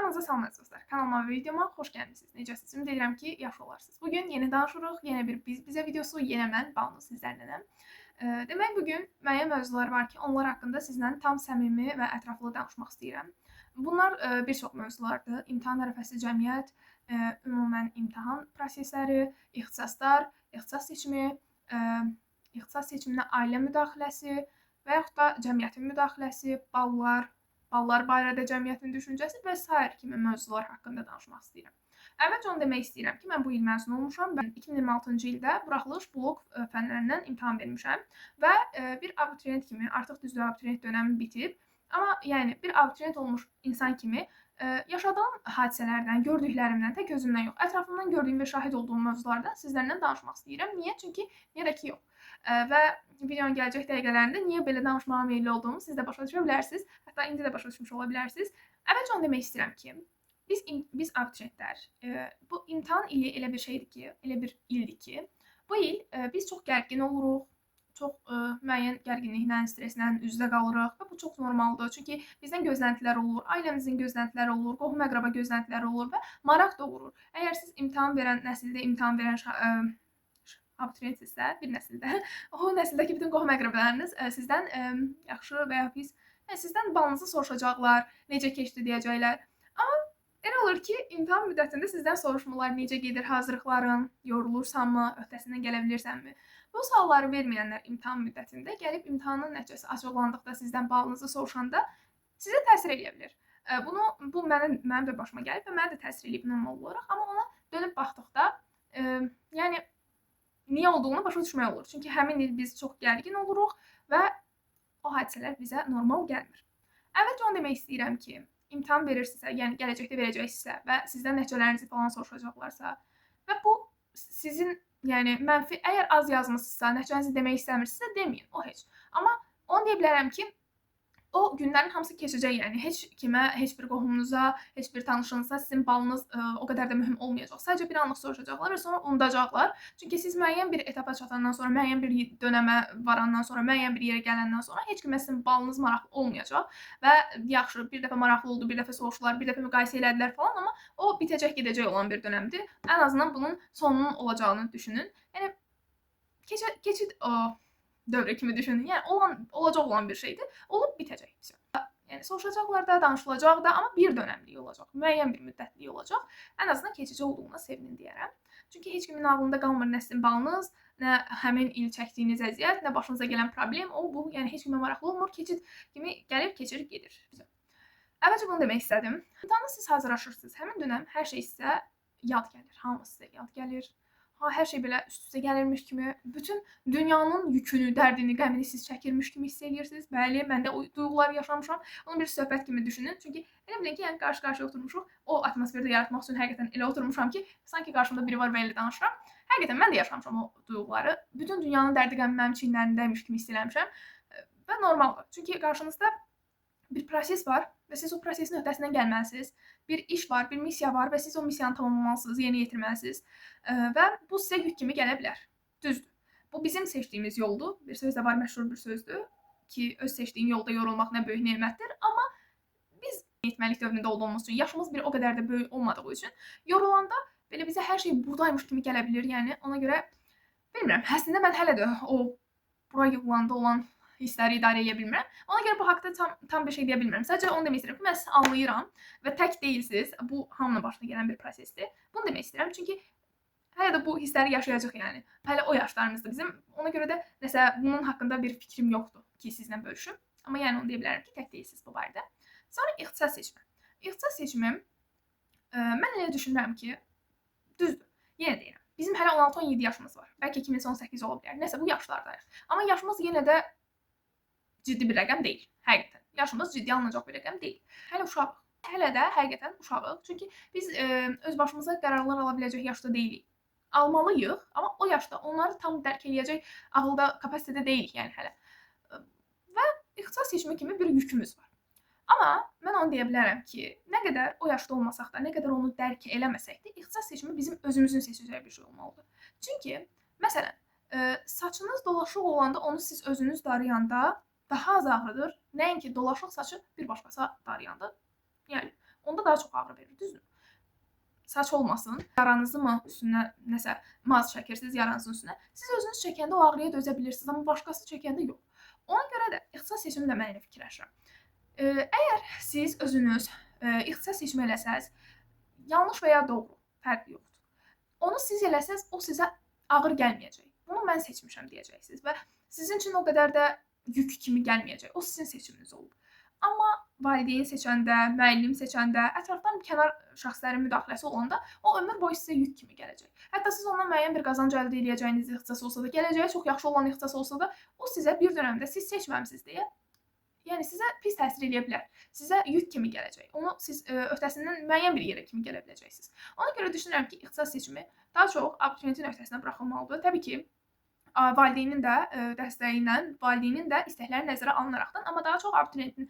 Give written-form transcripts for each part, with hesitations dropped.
Kanalınıza salam dostlar. Kanalıma və videoma xoş gəlmisiniz. Necəsiniz? Ümid edirəm ki, yaxşı olarsınız. Bugün yeni danışırıq. Yenə bir bizə videosu, yenə mən Banu sizlərlənəm. Demək bugün müəyyən mövzular var ki, onlar haqqında sizlə tam səmimi və ətraflı danışmaq istəyirəm. Bunlar bir çox mövzulardır. İmtahan ərəfəsi cəmiyyət, ümumən imtahan prosesləri, ixtisaslar, ixtisas seçiminə ailə müdaxiləsi və yaxud da cəmiyyətin müdaxiləsi, ballar barədə cəmiyyətin düşüncəsi və s. kimi mövzular haqqında danışmaq istəyirəm. Əvvəlcə onu demək istəyirəm ki, mən bu il məzun olmuşam. Mən 2026-cı ildə buraxılış bloq fənlərindən imtahan vermişəm və bir abituriyent kimi, artıq düzdür abituriyent dönəmi bitib, amma yəni bir abituriyent olmuş insan kimi yaşadığım hadisələrdən, gördüklərimdən, tək özümdən yox, ətrafımdan gördüyüm və şahid olduğum mövzulardan sizlərlə danışmaq istəyirəm. Niyə? Çünki niyə də ki yox. Və videonun gələcək dəqiqələrində niyə belə danışmağa meyilli olduğumu siz də başa düşə bilərsiniz. Hətta indi də başa düşmüş ola bilərsiniz. Əvvəlcə onu demək istəyirəm ki, biz abituriyentlər, bu imtahan ili elə bir şeydir ki, elə bir ildir ki, bu il biz çox gərgin oluruq, çox müəyyən gərginliklə, stresslə üz-üzə qalırıq və bu çox normaldır. Çünki bizdən gözləntilər olur, ailəmizin gözləntiləri olur, qohum-əqraba gözləntiləri olur və maraq doğurur. Əgər siz imtahan verən nəsildə imtahan verən abituriyentsinizsə, bir nəsildə, o nəsildəki bütün qohum-əqrabalarınız sizdən yaxşı və ya pis, sizdən balınızı soruşacaqlar, necə keçdi deyəcəklər. Amma elə olur ki, imtahan müddətində sizdən soruşmalar necə gedir, hazırlıqların, yorulursanmı, öhdəsindən gələ bilirsənmi? Bu sualları verməyənlər imtahan müddətində gəlib imtahanın nəticəsi açıqlandıqda sizdən balınızı soruşanda sizə təsir edə bilər. Bu mənim də başıma gəlib və mənə də təsir edib normal olaraq, amma ona dönüb baxdıqda, yəni niyə olduğunu başa düşmək olur. Çünki həmin il biz çox gərgin oluruq və o hadisələr bizə normal gəlmir. Əvvəlcə onu demək istəyirəm ki, imtahan verirsinizsə, yəni gələcəkdə verəcəksinizsə və sizdən nəticələrinizi falan soruşacaqlarsa və bu sizin yəni mənfi, əgər az yazmısınızsa, nəticənizi demək istəmirsinizsə deməyin, o heç. Amma onu deyə bilərəm ki, o günlərin hamısı keçəcək, yəni heç kimə, heç bir qohumunuza, heç bir tanışınıza sizin balınız o qədər də mühüm olmayacaq. Sadəcə bir anlıq soruşacaqlar və sonra unudacaqlar. Çünki siz müəyyən bir etapa çatandan sonra, müəyyən bir dönəmə varandan sonra, müəyyən bir yerə gələndən sonra heç kimə sizin balınız maraqlı olmayacaq və yaxşı, bir dəfə maraqlı oldu, bir dəfə soruşdular, bir dəfə müqayisə elədilər falan, amma o bitəcək, gedəcək olan bir dönəmdir. Ən azından bunun sonunun olacağını düşünün. Yəni keçid dövrü kimi düşünün. Yəni olacaq olan bir şeydir. Olub bitəcək. Yəni soruşacaqlar da, danışılacaq da, amma bir dönəmlik olacaq. Müəyyən bir müddətlik olacaq. Ən azından keçici olduğuna sevinin deyərəm. Çünki heç kimin ağlında qalmır nə sizin balınız, nə həmin il çəkdiyiniz əziyyət, nə başınıza gələn problem, bu, yəni heç kimə maraqlı olmur. Keçid kimi gəlib, keçir, gedir. Əvvəlcə bunu demək istədim. İmtahana siz hazırlaşırsınız. Həmin dönəm hər şey sizə yad gəlir. Hamısı sizə yad gəlir. Hər şey belə üst-üstə gəlirmiş kimi, bütün dünyanın yükünü, dərdini, qəmini siz çəkirmiş kimi hiss edirsiniz. Bəli, mən də o duyğuları yaşamışam. Onu bir söhbət kimi düşünün. Çünki elə bilin ki, yəni qarşı-qarşıya oturmuşuq. O atmosferdə yaratmaq üçün həqiqətən elə oturmuşam ki, sanki qarşımda biri var və elə danışıram. Həqiqətən mən də yaşamışam o duyğuları. Bütün dünyanın dərdi qəmi mənim çiyinlərimdəymiş kimi hiss eləmişəm. Və normaldır. Çünki qarşınızda bir proses var və siz o prosesin öhdəsindən gəlməlisiniz. Bir iş var, bir missiya var və siz o missiyanı tamamlamalısınız, yerinə yetirməlisiniz. Və bu sizə yük kimi gələ bilər. Düzdür. Bu bizim seçdiyimiz yoldur. Bir söz də var, məşhur bir sözdür ki, öz seçdiyin yolda yorulmaq nə böyük nemətdir. Amma biz yetməlik dövründə olduğumuz üçün, yaşımız bir o qədər də böyük olmadığı üçün yorulanda belə bizə hər şey buradaymış kimi gələ bilər. Yəni ona görə bilmirəm. Əslində mən hələ də o bura yığılanda olan hissləri idarə edə bilmirəm. Ona görə bu haqqda tam bir şey deyə bilmirəm. Sadəcə onu demək istəyirəm ki, mən sizi anlayıram və tək deyilsiniz. Bu hamının başına gələn bir prosesdir. Bunu demək istəyirəm çünki hələ də bu hissləri yaşayacaq yəni. Hələ o yaşlarımızdır bizim. Ona görə də nəsə bunun haqqında bir fikrim yoxdur ki, sizlə bölüşüm. Amma yəni onu deyə bilərəm ki, tək deyilsiniz bu barədə. Sonra ixtisas seçimi. İxtisas seçimi mən elə düşünürəm ki, düzdür. Yenə deyirəm. Bizim hələ 16-17 yaşımız var. Bəlkə 2018 ola bilər. Nəsə bu yaşlardayıq. Amma yaşımız yenə də ciddi bir rəqəm deyil. Həqiqətən. Yaşımız ciddi alınacaq bir rəqəm deyil. Hələ uşağıq. Hələ də həqiqətən uşağıq. Çünki biz öz başımıza qərarlar ala biləcək yaşda deyilik. Almalıyıq, amma o yaşda onları tam dərk eləyəcək ağılda, kapasitədə deyilik yəni hələ. Və ixtisas seçimi kimi bir yükümüz var. Amma mən onu deyə bilərəm ki, nə qədər o yaşda olmasaq da, nə qədər onu dərk eləməsək də, ixtisas seçimi bizim özümüzün seçəcəyi bir şey olmalıdır. Çünki, məsələn, saçınız dolaşıq olanda onu siz özünüz darayanda daha az ağrıdır. Nəinki dolaşıq saçı bir başqası darayanda. Yəni onda daha çox ağrı verir, düzdür? Saç olmasın, yaranızı mı üstünə nəsə maz çəkirsiniz yaranızın üstünə. Siz özünüz çəkəndə o ağrıya dözə bilirsiniz, amma başqası çəkəndə yox. Ona görə də ixtisas seçimi də mən elə fikirləşirəm. Əgər siz özünüz ixtisas seçimi eləsəz, yanlış və ya doğru, fərqi yoxdur. Onu siz eləsəz, o sizə ağır gəlməyəcək. Bunu mən seçmişəm deyəcəksiniz və sizin üçün o qədər də yük kimi gəlməyəcək. O sizin seçiminiz olub. Amma valideyn seçəndə, müəllim seçəndə, ətrafdan kənar şəxslərin müdaxiləsi olanda o ömür boyu sizə yük kimi gələcək. Hətta siz ondan müəyyən bir qazanc əldə edəcəyiniz ixtisas olsa da, gələcəyə çox yaxşı olan ixtisas olsa da, o sizə bir dönəmdə siz seçməmisiniz deyə, yəni sizə pis təsir edə bilər. Sizə yük kimi gələcək. Onu siz öhdəsindən müəyyən bir yerə kimi gələ biləcəksiniz. Ona görə düşünürəm ki, ixtisas seçimi daha çox abituriyentin öhdəsinə buraxılmalıdır. Təbii ki, valideynin də dəstəyi ilə, valideynin də istəkləri nəzərə alınaraqdan, amma daha çox abituriyentin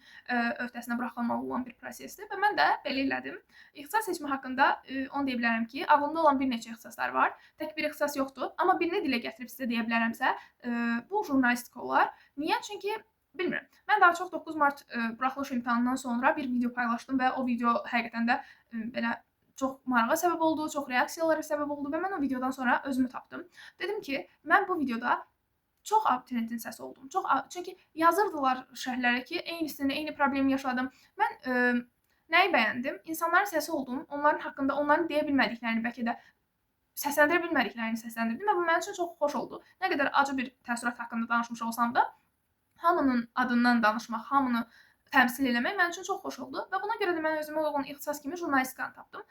öhdəsinə buraxılmalı olan bir prosesdir və mən də belə elədim. İxtisas seçimi haqqında onu deyə bilərəm ki, ağlımda olan bir neçə ixtisaslar var. Tək bir ixtisas yoxdur, amma birini dilə gətirib sizə deyə bilərəmsə, bu jurnalistika olar. Niyə? Çünki bilmirəm. Mən daha çox 9 mart buraxılış imtahanından sonra bir video paylaşdım və o video həqiqətən də belə çox marağa səbəb oldu, çox reaksiyalara səbəb oldu və mən o videodan sonra özümü tapdım. Dedim ki, mən bu videoda çox abituriyentin səsi oldum. Çünki yazırdılar şərhlərə ki, eyni problemi yaşadım. Mən nəyi bəyəndim? İnsanların səsi oldum. Onların haqqında, onların deyə bilmədiklərini, bəlkə də səsləndirə bilmədiklərini səsləndirdim və bu mənim üçün çox xoş oldu. Nə qədər acı bir təəssürat haqqında danışmış olsam da, hamının adından danışmaq, hamını təmsil eləmək mənim üçün çox xoş oldu və buna görə də mən özümə uyğun ixtisas kimi jurnalistikanı tapdım.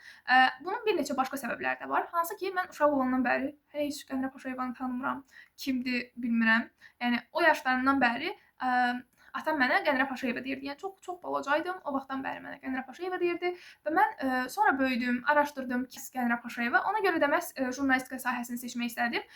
Bunun bir neçə başqa səbəbləri də var. Hansı ki, mən uşaq olandan bəri heç Qəmrə Paşayevanı tanımıram, kimdir bilmirəm. Yəni o yaşlarımdan bəri atam mənə Qəmrə Paşayeva deyirdi. Yəni çox balacaydım. O vaxtdan bəri mənə Qəmrə Paşayeva deyirdi və mən sonra böyüdüm, araşdırdım Qəmrə Paşayeva. Ona görə də məhz jurnalistika sahəsini seçmək istədim.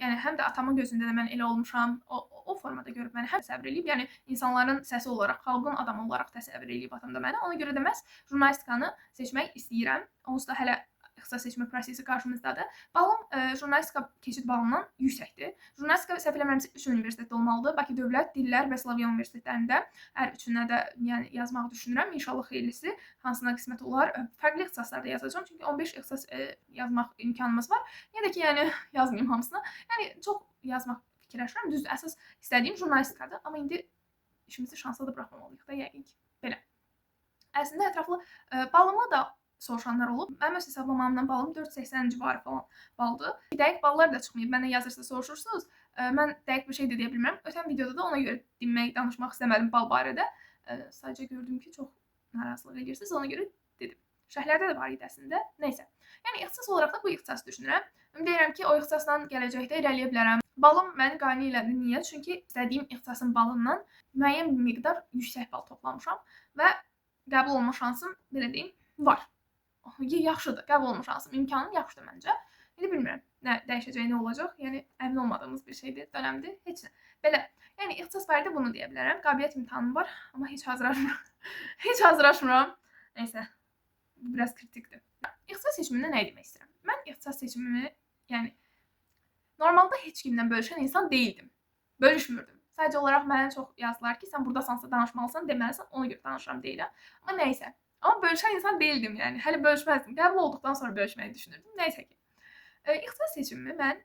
Yəni həm də atamın gözündə də mən elə olmuşam. O formada görüb məni həm təsəvvür eləyib, yəni insanların səsi olaraq, xalqın adamı olaraq təsəvvür eləyib atam da məni. Ona görə də məhz jurnalistikanı seçmək istəyirəm. Onsuz da hələ ixtisas seçmə prosesi qarşımızdadır. Balım jurnalistika keçid balından yüksəkdir. Jurnalistika səhv eləmirəmsə 3 universitetdə olmalıdır. Bakı Dövlət Dillər və Slavyan universitetlərində hər üçünə də yəni yazmağı düşünürəm. İnşallah xeyirlisi hansına qismət olar. Fərqli ixtisaslarda yazacağam. Çünki 15 ixtisas yazmaq imkanımız var. Yenə də ki, yəni yazmayım hamısını. Yəni çox yazmaq fikirləşirəm. Düzdür, əsas istədiyim jurnalistikadır. Amma indi işimizi şansla da buraxmamalıyıq da yəqin ki. Belə. Əslində ətraflı balımı da soruşanlar olub. Mənim öz hesablamamdan balım 480 civarı falan baldır. Dəqiq ballar da çıxmayıb. Mənə yazırsa soruşursunuz. Mən dəqiq bir şey də deyə bilmirəm. Ötən videoda da ona görə danışmaq istəmədim bal barədə. Sadəcə gördüm ki, çox narazılıq edirsiniz. Ona görə dedim. Şərhlərdə də var idi əslində. Nəysə. Yəni ixtisas olaraq da bu ixtisası düşünürəm. Ümid edirəm ki, o ixtisasla gələcəkdə irəliyə bilərəm. Balım məni qane elədi. Niyə? Çünki istədiyim ixtisasın balından müəyyən bir miqdar yüksək bal toplamışam və qəbul olma şansım, belə deyim, var. Yaxşıdır, qəbul olma şansım, imkanım yaxşıdır məncə. İndi bilmirəm, nə dəyişəcək, nə olacaq. Yəni, əmin olmadığımız bir şeydir, dönəmdir, heç nə. Belə, yəni ixtisas barədə bunu deyə bilərəm. Qabiliyyət imtahanım var, amma heç hazırlaşmıram. Nəysə, bu biraz kritikdir. İxtisas seçimində nə demək istəyirəm? Mən ixtisas seçimimi, yəni, normalda heç kimlə bölüşən insan deyildim. Bölüşmürdüm. Sadəcə olaraq mənə çox yazdılar ki, sən buradasansa danışmalısan, deməlisən, ona görə danışıram deyirəm. Amma nəysə. Amma bölüşən insan deyildim yəni. Hələ bölüşməzdim. Qəbul olduqdan sonra bölüşməyi düşünürdüm. Nəysə ki. İxtisas seçimimi mən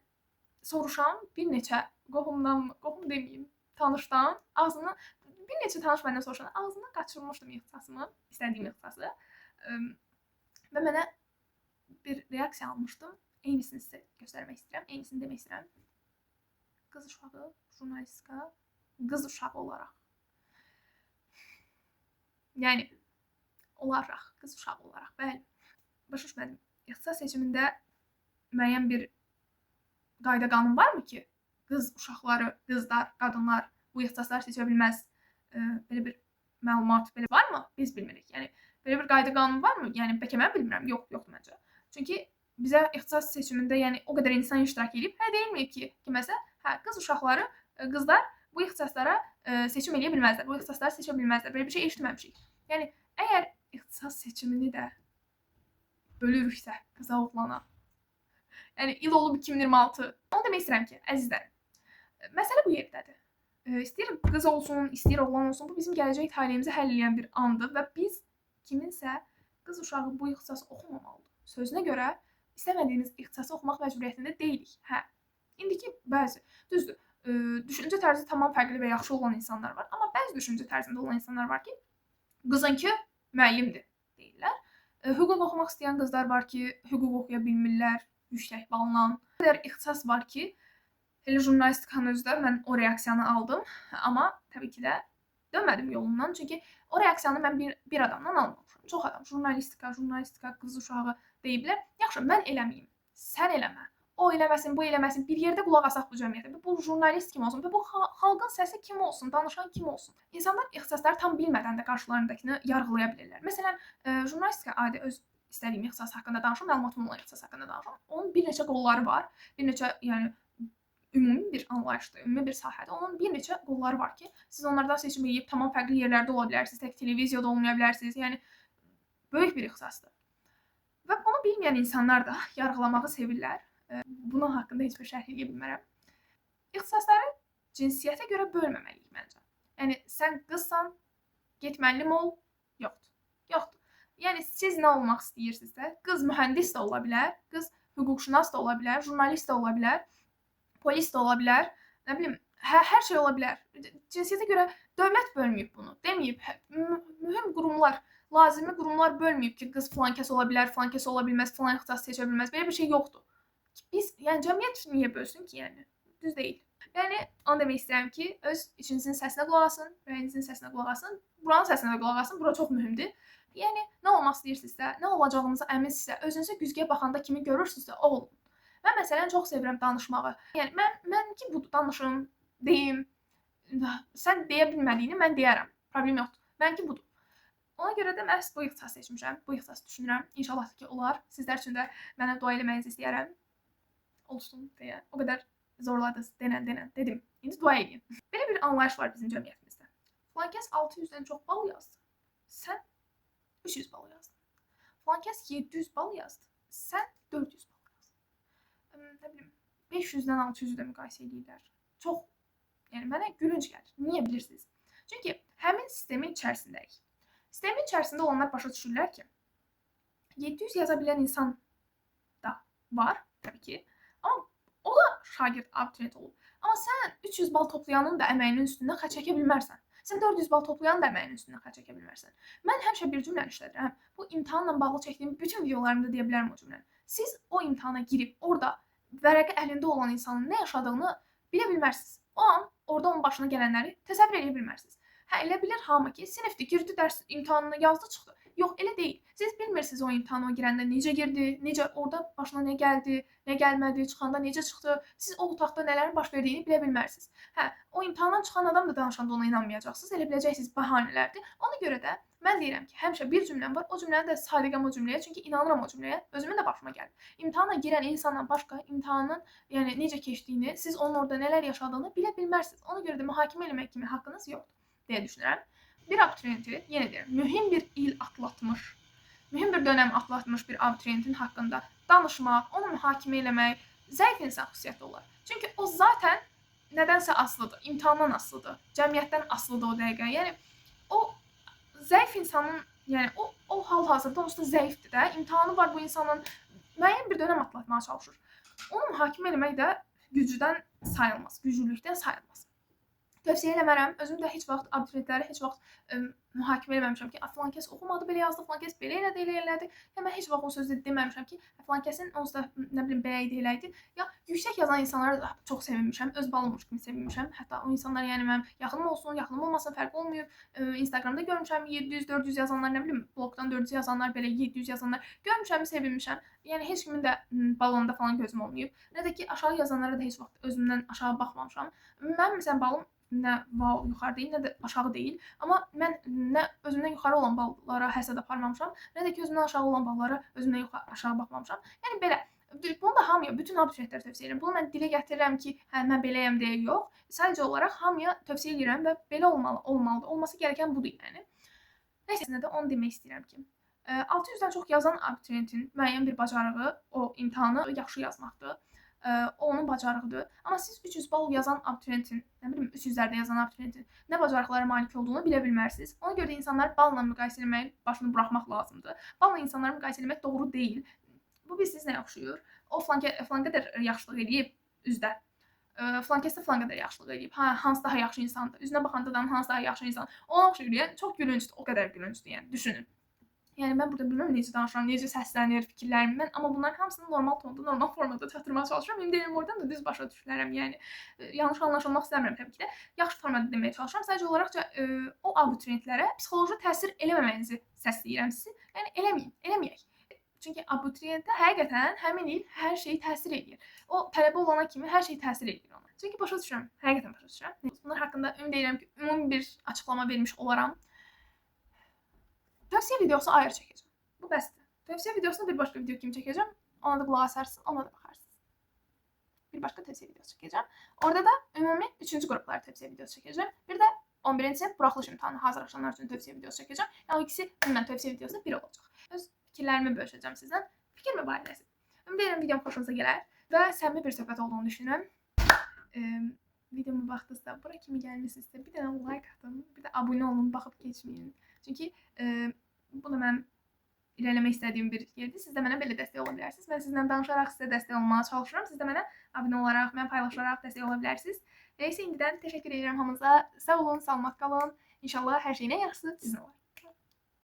soruşan bir neçə qohum deməyim, tanışdan, bir neçə tanış məndən soruşan, ağzından qaçırmışdım ixtisasımı, istədiyim ixtisası. Və mənə bir reaksiya almışdım. Eynisini sizə göstərmək istəyirəm, eynisini demək istəyirəm. Qız uşağı, jurnalistika, qız uşağı olaraq. Yəni, qız uşağı olaraq, bəli. Başa düşmədim. İxtisas seçimində müəyyən bir qayda qanun varmı ki, qız uşaqları, qızlar, qadınlar bu ixtisaslar seçə bilməz? Belə bir məlumat belə varmı? Biz bilmirik. Yəni, belə bir qayda qanun varmı? Yəni, bəlkə mən bilmirəm. Yoxdur məncə. Çünki bizə ixtisas seçimində yəni o qədər insan iştirak edib, deyilməyib ki, kiməsə, qız uşaqları, qızlar bu ixtisaslara seçim edə bilməzlər. Bu ixtisasları seçə bilməzlər. Belə bir şey eşitməmişik. Yəni, əgər ixtisas seçimini də bölürüksə qıza oğlana, yəni il olub 2026, onu demək istəyirəm ki, əzizlərim, məsələ bu yerdədir. İstəyir qız olsun, istəyir oğlan olsun, bu bizim gələcək taleyimizi həll edən bir andır və biz kiminsə qız uşağı bu ixtisası oxumamalıdır. Sözünə görə istəmədiyiniz ixtisası oxumaq məcburiyyətində deyilik. Hə. İndiki bəzi düzdür. Düşüncə tərzi tamam fərqli və yaxşı olan insanlar var, amma bəzi düşüncə tərzində olan insanlar var ki, qızınki müəllimdir deyirlər. Hüquq oxumaq istəyən qızlar var ki, hüquq oxuya bilmirlər yüksək balla. O qədər ixtisas var ki, elə jurnalistikanın özdə mən o reaksiyanı aldım, amma təbii ki də dönmədim yolundan. Çünki o reaksiyanı mən bir adamdan almamışam. Çox adam jurnalistika qız uşağı deyiblər. Yaxşı, mən eləməyim. Sən eləmə. O eləməsin, bu eləməsin. Bir yerdə qulaq asaq bu cəmiyyətə. Bu jurnalist kim olsun və bu xalqın səsi kim olsun, danışan kim olsun. İnsanlar ixtisasları tam bilmədən də qarşılarındakını yargılaya bilirlər. Məsələn, jurnalistika adi öz istədiyim ixtisas haqqında danışım, məlumatım olan ixtisas haqqında danışım. Onun bir neçə qolları var. Bir neçə, yəni ümumi bir anlayışda, ümumi bir sahədə onun bir neçə qolları var ki, siz onlardan seçim edib tamam fərqli yerlərdə ola bilərsiniz, tək televiziyada olmaya bilərsiniz. Yəni böyük bir ixtisasdır. Və bunu bilməyən insanlar da yargılamağı sevirlər. Bunun haqqında heç bir şərh edə bilmərəm. İxtisasları cinsiyyətə görə bölməməliyik məncə. Yəni sən qızsan, get müəllim ol, yoxdur. Yəni siz nə olmaq istəyirsinizsə, qız mühəndis də ola bilər, qız hüquqşünas da ola bilər, jurnalist də ola bilər, polis də ola bilər, nə bilim, hər şey ola bilər. Cinsiyyətə görə dövlət bölməyib bunu, deməyib. Mühüm qurumlar, lazımi qurumlar bölməyib ki, qız filan kəs ola bilər, filan kəs ola bilməz, filan ixtisas seçə bilməz. Belə bir şey yoxdur. Biz, yəni cəmiyyət niyə bölsün ki, yəni? Düz deyil. Yəni onu demək istəyirəm ki, öz içinizin səsinə qulaq asın, ürəyinizin səsinə qulaq asın, buranın səsinə də qulaq asın. Bura çox mühümdür. Yəni nə olmaq istəyirsinizsə, nə olacağınıza əminsinizsə, özünüzə güzgüyə baxanda kimi görürsünüzsə, o olun. Mən məsələn çox sevirəm danışmağı. Yəni mən ki budur, danışım, deyim. Sən deyə bilmədiyini mən deyərəm. Problem yoxdur. Mənki budur. Ona görə də məhz bu ixtisas seçmişəm. Bu ixtisas düşünürəm. İnşallah ki olar. Sizlər üçün də mənə dua eləməyinizi istəyərəm. Olsun deyə. O qədər zorladınız, denən, dedim. İndi dua edin. Belə bir anlayış var bizim cəmiyyətimizdə. Filan kəs 600-dən çox bal yazdı. Sən 300 bal yazdın. Filan kəs 700 bal yazdı. Sən 400 bal yazdın. Nə bilim, 500-dən 600-ü də müqayisə edirlər. Çox, yəni mənə gülünc gəlir. Niyə bilirsiniz? Çünki həmin sistemin içərisindəyik. Sistemin içərisində olanlar başa düşürlər ki, 700 yaza bilən insan da var, təbii ki. Amma o da şagird abituriyent olub. Amma sən 300 bal toplayanın da əməyinin üstündən xətt çəkə bilmərsən. Sən 400 bal toplayanın da əməyinin üstündən xətt çəkə bilmərsən. Mən həmişə bir cümləni işlədirəm. Bu imtahanla bağlı çəkdiyim bütün videolarımda deyə bilərəm o cümləni. Siz o imtahana girib orada vərəqə əlində olan insanın nə yaşadığını bilə bilmərsiniz. O an orada onun başına gələnləri təsəvvür edə bilmərsiniz. Hə, elə bilir hamı ki, sinifdə girdi, dərs imtahanını yazdı, çıxdı. Yox, elə deyil. Siz bilmirsiniz o imtahana girəndə necə girdi, necə orada başına nə gəldi, nə gəlmədi, çıxanda necə çıxdı. Siz o otaqda nələrin baş verdiyini bilə bilmərsiniz. Hə, o imtahandan çıxan adam da danışanda ona inanmayacaqsınız. Elə biləcəksiniz bəhanələrdir. Ona görə də mən deyirəm ki, həmişə bir cümləm var. O cümləni də sadiqəm o cümləyə, çünki inanıram o cümləyə. Özümün də başıma gəldi. İmtahana girən insandan başqa imtahanın, yəni necə keçdiyini, siz onun orada nələr yaşadığını bilə bilmərsiniz. Ona görə də mühakimə eləmək kimi haqqınız yoxdur deyə düşünürəm. Bir abituriyenti, yenə deyirəm, mühüm bir il atlatmış, mühüm bir dönəm atlatmış bir abituriyentin haqqında danışmaq, onu mühakimə eləmək zəif insan xüsusiyyəti olar. Çünki o zaten nədənsə asılıdır, imtahandan asılıdır, cəmiyyətdən asılıdır o dəqiqə. Yəni o zəif insanın, yəni o hal-hazırda onsuz da zəifdir də, imtahanı var bu insanın, müəyyən bir dönəm atlatmağa çalışır. Onu mühakimə eləmək də gücdən sayılmaz, güclülükdən sayılmaz. Tövsiyə eləmərəm. Özüm də heç vaxt abituriyentləri heç vaxt mühakimə eləməmişəm ki, filan kəs oxumadı, belə yazdı, filan kəs belə elədi, elə elədi. Ya mən heç vaxt o sözü deməmişəm ki, filan kəsin onsuz da nə bilim belə idi, elə idi. Ya yüksək yazan insanlara da çox sevinmişəm, öz balımmış kimi sevinmişəm. Hətta o insanlar yəni mənim yaxınım olsun, yaxınım olmasın fərqi olmuyor. Instagramda görmüşəm 700-400 yazanlar, nə bilim, blogdan 400 yazanlar, belə 700 yazanlar görmüşəm, sevinmişəm. Yəni heç kimin də balında falan gözüm olmayıb. Nə də ki, aşağı yazanlara da heç vaxt özümdən aşağı baxmamışam. Mən məsələn balım nə yuxarı deyil, nə də aşağı deyil. Amma mən nə özümdən yuxarı olan ballara həsəd aparmamışam, nə də ki, özümdən aşağı olan ballara özümdən aşağı baxmamışam. Yəni belə, bunu da hamıya, bütün abituriyentlərə tövsiyə edirəm. Bunu mən dilə gətirirəm ki, hə, mən beləyəm deyə yox. Sadəcə olaraq hamıya tövsiyə edirəm və belə olmalıdır. Olması gərəkən budur yəni. Nəysə, də onu demək istəyirəm ki, 600-dən çox yazan abituriyentin müəyyən bir bacarığı o imtahanı yaxşı yazmaqdır. O onun bacarığıdır. Amma siz 300 bal yazan abituriyentin, nə bilim 300-lərdə yazan abituriyentin nə bacarıqlara malik olduğunu bilə bilmərsiniz. Ona görə də insanlar balla müqayisə etməyi başını buraxmaq lazımdır. Balla insanları müqayisə etmək doğru deyil. Bu bilsiniz nəyə oxşuyur? O filan qədər yaxşılıq eləyib üzdə. Filan kəs də filan qədər yaxşılıq eləyib. Hansı daha yaxşı insandır? Üzünə baxanda da hansı daha yaxşı insan? Ona oxşuyur. Yəni çox gülüncdür, o qədər gülüncdür, yəni düşünün. Yəni mən burada bilmirəm necə danışıram, necə səslənir fikirlərim mən, amma bunların hamısını normal tonda, normal formada çatdırmağa çalışıram. İndi deyirəm oradan da düz başa düşülərəm. Yəni yanlış anlaşılmaq istəmirəm təbii ki də. Yaxşı formada deməyə çalışıram. Sadəcə olaraqca o abituriyentlərə psixoloji təsir eləməməyinizi səsləyirəm sizin. Yəni eləməyək. Çünki abituriyentə həqiqətən həmin il hər şey təsir edir. O tələbə olana kimi hər şey təsir edir ona. Çünki başa düşürəm, həqiqətən başa düşürəm. Bunlar haqqında ümid edirəm ki, ümumi bir açıqlama vermiş olaram. Tövsiyə videosu ayrı çəkəcəm. Bu bəsdir. Tövsiyə videosunu bir başqa video kimi çəkəcəm. Ona da qulaq asarsınız, ona da baxarsınız. Bir başqa tövsiyə videosu çəkəcəm. Orada da ümumi 3-cü qruplara tövsiyə videosu çəkəcəm. Bir də 11-ci sinif buraxılış imtahanı hazırlaşanlar üçün tövsiyə videosu çəkəcəm. Yəni o ikisi ümumən tövsiyə videosunda bir olacaq. Öz fikirlərimi bölüşəcəm sizdən. Fikir mübadiləsi. Ümid edirəm videom xoşunuza gələr və səmimi bir söhbət olduğunu düşünürəm. Videomu baxdınızsa, bura kimi gəlmisinizsə, bir dənə like atın, bir də abunə olun, baxıb keçməyin. Çünki bu da mənim irəliləmək istədiyim bir yerdir. Siz də mənə belə dəstək ola bilərsiniz. Mən sizlə danışaraq sizə dəstək olmağa çalışıram. Siz də mənə abunə olaraq, mən paylaşaraq dəstək ola bilərsiniz. Nəysə, indidən təşəkkür edirəm hamınıza. Sağ olun, salamat qalın. İnşallah hər şeyin ən yaxşısı sizin olar.